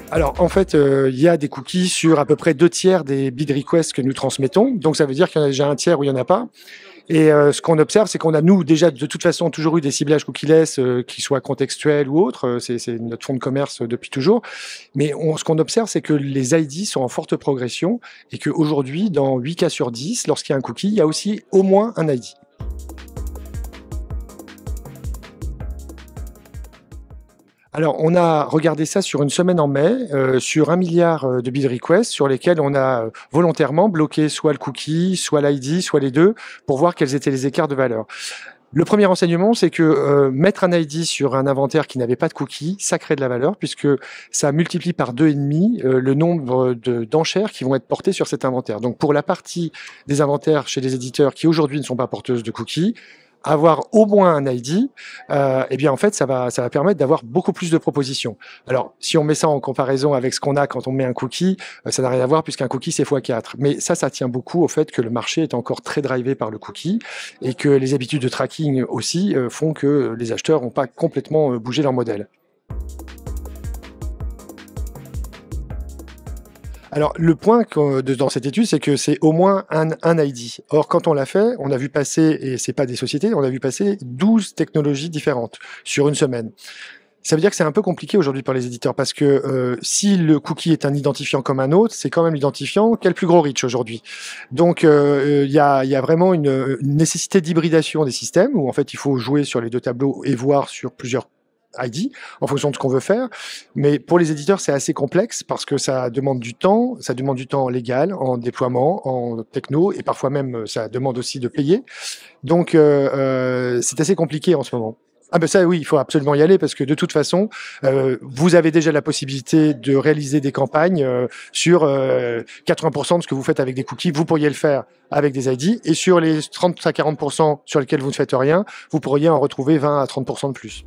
Alors, en fait, il y a des cookies sur à peu près 2 tiers des bid requests que nous transmettons. Donc, ça veut dire qu'il y en a déjà un tiers où il n'y en a pas. Et ce qu'on observe, c'est qu'on a, nous, déjà, de toute façon, toujours eu des ciblages cookieless, qui soient contextuels ou autres. C'est notre fond de commerce depuis toujours. Mais ce qu'on observe, c'est que les ID sont en forte progression et qu'aujourd'hui, dans 8 cas sur 10, lorsqu'il y a un cookie, il y a aussi au moins un ID. Alors, on a regardé ça sur une semaine en mai, sur 1 milliard de bid requests sur lesquels on a volontairement bloqué soit le cookie, soit l'ID, soit les deux, pour voir quels étaient les écarts de valeur. Le premier renseignement, c'est que mettre un ID sur un inventaire qui n'avait pas de cookie, ça crée de la valeur, puisque ça multiplie par 2,5 le nombre d'enchères qui vont être portées sur cet inventaire. Donc, pour la partie des inventaires chez les éditeurs qui aujourd'hui ne sont pas porteuses de cookies, avoir au moins un ID, eh bien en fait ça va permettre d'avoir beaucoup plus de propositions. Alors si on met ça en comparaison avec ce qu'on a quand on met un cookie, ça n'a rien à voir puisqu'un cookie c'est x4. Mais ça tient beaucoup au fait que le marché est encore très drivé par le cookie et que les habitudes de tracking aussi font que les acheteurs n'ont pas complètement bougé leur modèle. Alors, le point dans cette étude, c'est que c'est au moins un ID. Or, quand on l'a fait, on a vu passer, et c'est pas des sociétés, on a vu passer 12 technologies différentes sur une semaine. Ça veut dire que c'est un peu compliqué aujourd'hui pour les éditeurs parce que si le cookie est un identifiant comme un autre, c'est quand même l'identifiant qui a le plus gros reach aujourd'hui. Donc il y a vraiment une nécessité d'hybridation des systèmes où en fait il faut jouer sur les deux tableaux et voir sur plusieurs ID en fonction de ce qu'on veut faire. Mais pour les éditeurs, c'est assez complexe parce que ça demande du temps légal, en déploiement, en techno, et parfois même ça demande aussi de payer. Donc c'est assez compliqué en ce moment. Ah ben ça oui, il faut absolument y aller parce que de toute façon, vous avez déjà la possibilité de réaliser des campagnes sur 80% de ce que vous faites avec des cookies, vous pourriez le faire avec des ID, et sur les 30 à 40% sur lesquels vous ne faites rien, vous pourriez en retrouver 20 à 30% de plus.